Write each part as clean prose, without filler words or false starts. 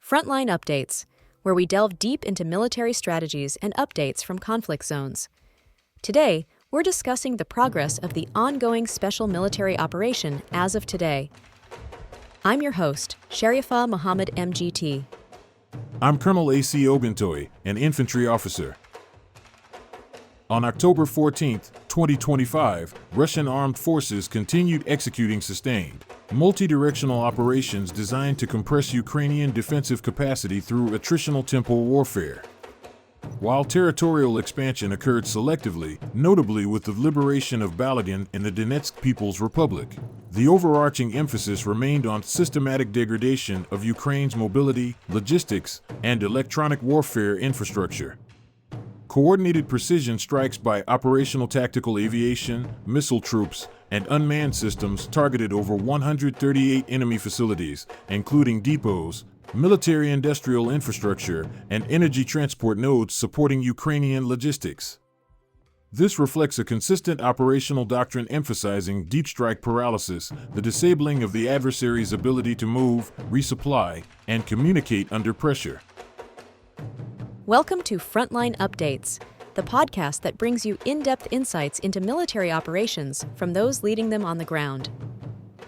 Frontline Updates, where we delve deep into military strategies and updates from conflict zones. Today, we're discussing the progress of the ongoing special military operation as of today. I'm your host, Sharifa Mohammed MGT. I'm Colonel A.C. Oguntoye, an Infantry Officer. On October 14, 2025, Russian armed forces continued executing sustained, multi-directional operations designed to compress Ukrainian defensive capacity through attritional tempo warfare. While territorial expansion occurred selectively, notably with the liberation of Balagan in the Donetsk People's Republic, the overarching emphasis remained on systematic degradation of Ukraine's mobility, logistics, and electronic warfare infrastructure. Coordinated precision strikes by operational tactical aviation, missile troops, and unmanned systems targeted over 138 enemy facilities, including depots, military-industrial infrastructure, and energy transport nodes supporting Ukrainian logistics. This reflects a consistent operational doctrine emphasizing deep strike paralysis, the disabling of the adversary's ability to move, resupply, and communicate under pressure. Welcome to Frontline Updates, the podcast that brings you in-depth insights into military operations from those leading them on the ground.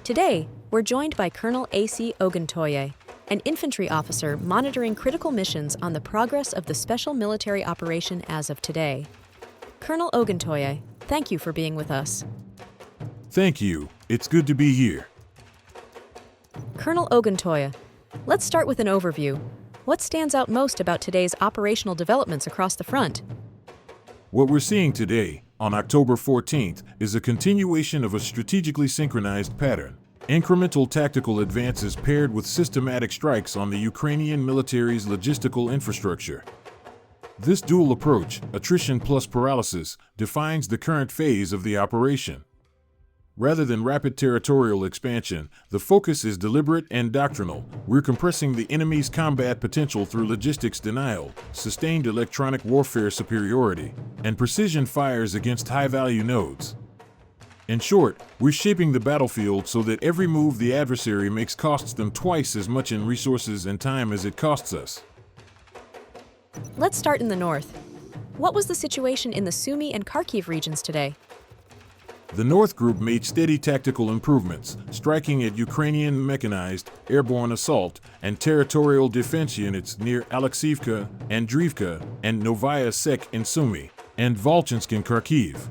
Today, we're joined by Colonel A.C. Oguntoye, an infantry officer monitoring critical missions on the progress of the special military operation as of today. Colonel Oguntoye, thank you for being with us. Thank you. It's good to be here. Colonel Oguntoye, let's start with an overview. What stands out most about today's operational developments across the front? What we're seeing today, on October 14th, is a continuation of a strategically synchronized pattern. Incremental tactical advances paired with systematic strikes on the Ukrainian military's logistical infrastructure. This dual approach, attrition plus paralysis, defines the current phase of the operation. Rather than rapid territorial expansion, the focus is deliberate and doctrinal. We're compressing the enemy's combat potential through logistics denial, sustained electronic warfare superiority, and precision fires against high-value nodes. In short, we're shaping the battlefield so that every move the adversary makes costs them twice as much in resources and time as it costs us. Let's start in the north. What was the situation in the Sumy and Kharkiv regions today? The North Group made steady tactical improvements, striking at Ukrainian mechanized, airborne assault, and territorial defense units near Alexivka, Andriivka, and Novaya Sek in Sumy, and Volchansk in Kharkiv.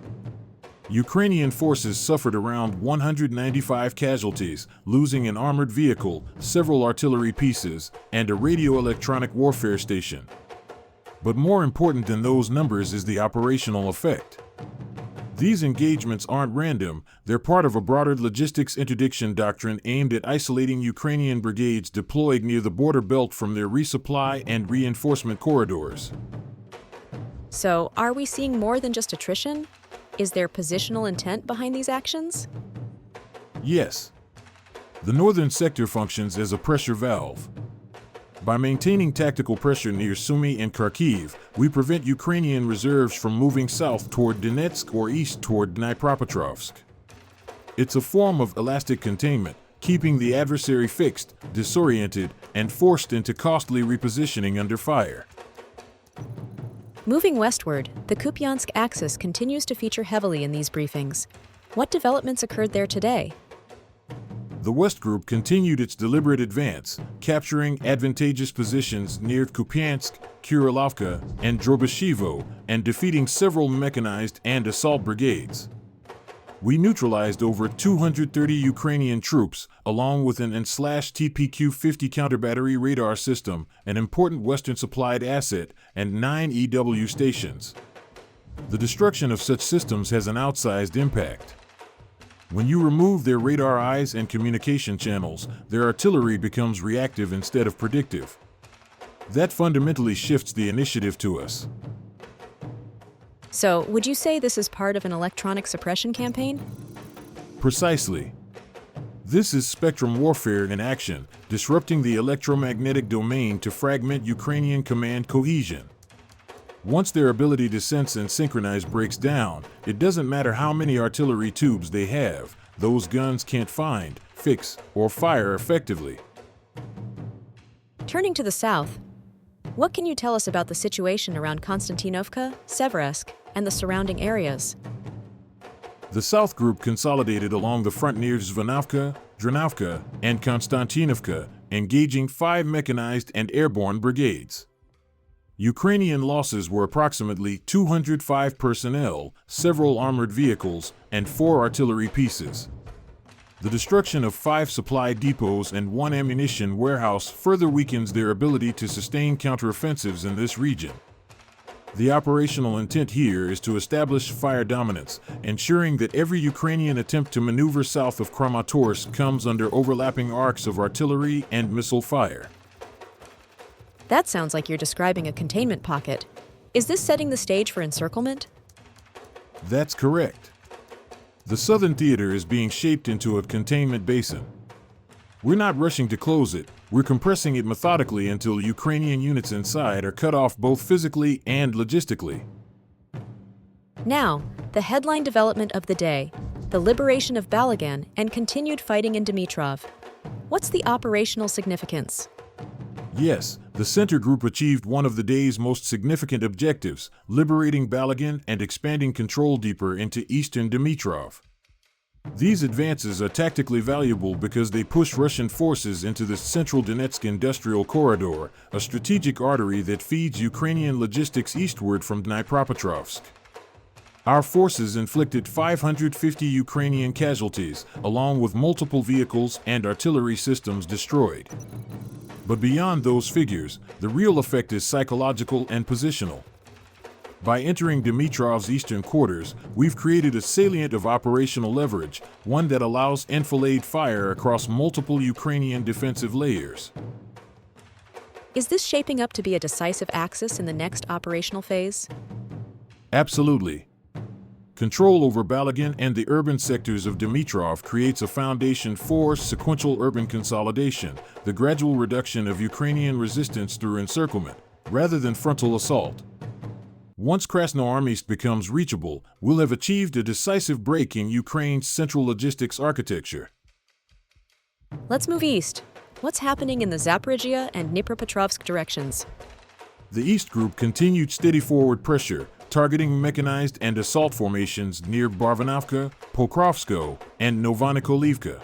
Ukrainian forces suffered around 195 casualties, losing an armored vehicle, several artillery pieces, and a radio-electronic warfare station. But more important than those numbers is the operational effect. These engagements aren't random, they're part of a broader logistics interdiction doctrine aimed at isolating Ukrainian brigades deployed near the border belt from their resupply and reinforcement corridors. So, are we seeing more than just attrition? Is there positional intent behind these actions? Yes. The northern sector functions as a pressure valve. By maintaining tactical pressure near Sumy and Kharkiv, we prevent Ukrainian reserves from moving south toward Donetsk or east toward Dnipropetrovsk. It's a form of elastic containment, keeping the adversary fixed, disoriented, and forced into costly repositioning under fire. Moving westward, the Kupyansk axis continues to feature heavily in these briefings. What developments occurred there today? The West Group continued its deliberate advance, capturing advantageous positions near Kupyansk, Kurilovka, and Drobyshevo, and defeating several mechanized and assault brigades. We neutralized over 230 Ukrainian troops, along with an N/TPQ-50 counterbattery radar system, an important Western-supplied asset, and 9 EW stations. The destruction of such systems has an outsized impact. When you remove their radar eyes and communication channels, their artillery becomes reactive instead of predictive. That fundamentally shifts the initiative to us. So, would you say this is part of an electronic suppression campaign? Precisely. This is spectrum warfare in action, disrupting the electromagnetic domain to fragment Ukrainian command cohesion. Once their ability to sense and synchronize breaks down, it doesn't matter how many artillery tubes they have, those guns can't find, fix, or fire effectively. Turning to the south, what can you tell us about the situation around Konstantinovka, Severesk, and the surrounding areas? The South Group consolidated along the front near Zvanovka, Dranovka, and Konstantinovka, engaging 5 mechanized and airborne brigades. Ukrainian losses were approximately 205 personnel, several armored vehicles, and 4 artillery pieces. The destruction of 5 supply depots and 1 ammunition warehouse further weakens their ability to sustain counteroffensives in this region. The operational intent here is to establish fire dominance, ensuring that every Ukrainian attempt to maneuver south of Kramatorsk comes under overlapping arcs of artillery and missile fire. That sounds like you're describing a containment pocket. Is this setting the stage for encirclement? That's correct. The southern theater is being shaped into a containment basin. We're not rushing to close it, we're compressing it methodically until Ukrainian units inside are cut off both physically and logistically. Now, the headline development of the day, the liberation of Balagan and continued fighting in Dnipro. What's the operational significance? Yes, the center group achieved one of the day's most significant objectives, liberating Balagan and expanding control deeper into eastern Dnipro. These advances are tactically valuable because they push Russian forces into the central Donetsk industrial corridor, a strategic artery that feeds Ukrainian logistics eastward from Dnipropetrovsk. Our forces inflicted 550 Ukrainian casualties, along with multiple vehicles and artillery systems destroyed. But beyond those figures, the real effect is psychological and positional. By entering Dniprov's eastern quarters, we've created a salient of operational leverage, one that allows enfilade fire across multiple Ukrainian defensive layers. Is this shaping up to be a decisive axis in the next operational phase? Absolutely. Control over Balagan and the urban sectors of Dnipro creates a foundation for sequential urban consolidation, the gradual reduction of Ukrainian resistance through encirclement, rather than frontal assault. Once Krasnoarmysk becomes reachable, we'll have achieved a decisive break in Ukraine's central logistics architecture. Let's move east. What's happening in the Zaporizhia and Dnipropetrovsk directions? The East Group continued steady forward pressure, targeting mechanized and assault formations near Barvanovka, Pokrovsko, and Novonikolivka.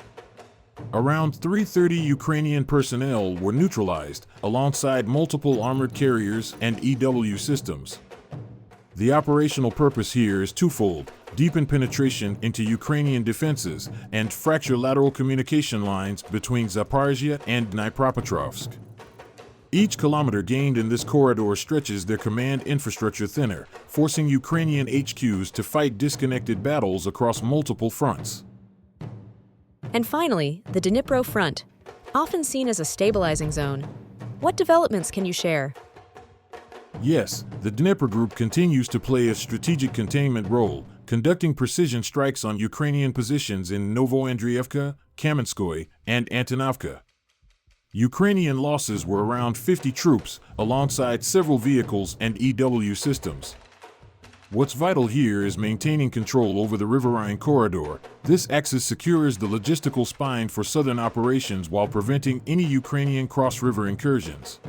Around 330 Ukrainian personnel were neutralized, alongside multiple armored carriers and EW systems. The operational purpose here is twofold: deepen penetration into Ukrainian defenses and fracture lateral communication lines between Zaporizhia and Dnipropetrovsk. Each kilometer gained in this corridor stretches their command infrastructure thinner, forcing Ukrainian HQs to fight disconnected battles across multiple fronts. And finally, the Dnipro front, often seen as a stabilizing zone. What developments can you share? Yes, the Dnipro Group continues to play a strategic containment role, conducting precision strikes on Ukrainian positions in Novoandrievka, Kamenskoye, and Antonovka. Ukrainian losses were around 50 troops, alongside several vehicles and EW systems. What's vital here is maintaining control over the riverine corridor. This axis secures the logistical spine for southern operations while preventing any Ukrainian cross-river incursions.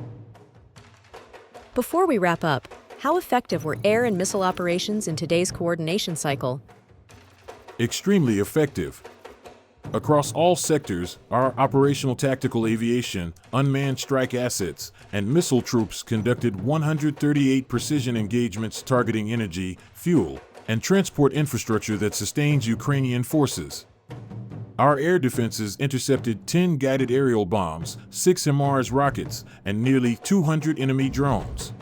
Before we wrap up, how effective were air and missile operations in today's coordination cycle? Extremely effective. Across all sectors, our operational tactical aviation, unmanned strike assets, and missile troops conducted 138 precision engagements targeting energy, fuel, and transport infrastructure that sustains Ukrainian forces. Our air defenses intercepted 10 guided aerial bombs, 6 HIMARS rockets, and nearly 200 enemy drones.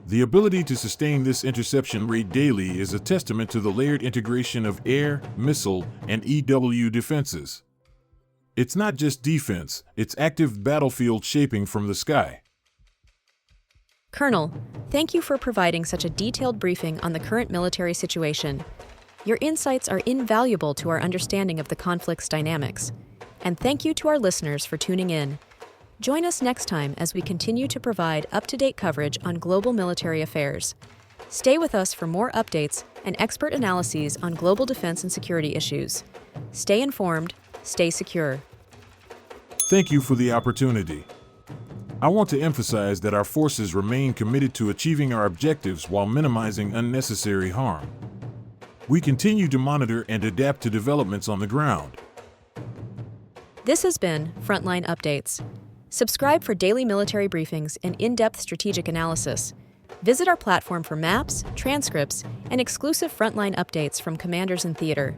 The ability to sustain this interception rate daily is a testament to the layered integration of air, missile, and EW defenses. It's not just defense, it's active battlefield shaping from the sky. Colonel, thank you for providing such a detailed briefing on the current military situation. Your insights are invaluable to our understanding of the conflict's dynamics. And thank you to our listeners for tuning in. Join us next time as we continue to provide up-to-date coverage on global military affairs. Stay with us for more updates and expert analyses on global defense and security issues. Stay informed, stay secure. Thank you for the opportunity. I want to emphasize that our forces remain committed to achieving our objectives while minimizing unnecessary harm. We continue to monitor and adapt to developments on the ground. This has been Frontline Updates. Subscribe for daily military briefings and in-depth strategic analysis. Visit our platform for maps, transcripts, and exclusive frontline updates from commanders in theater.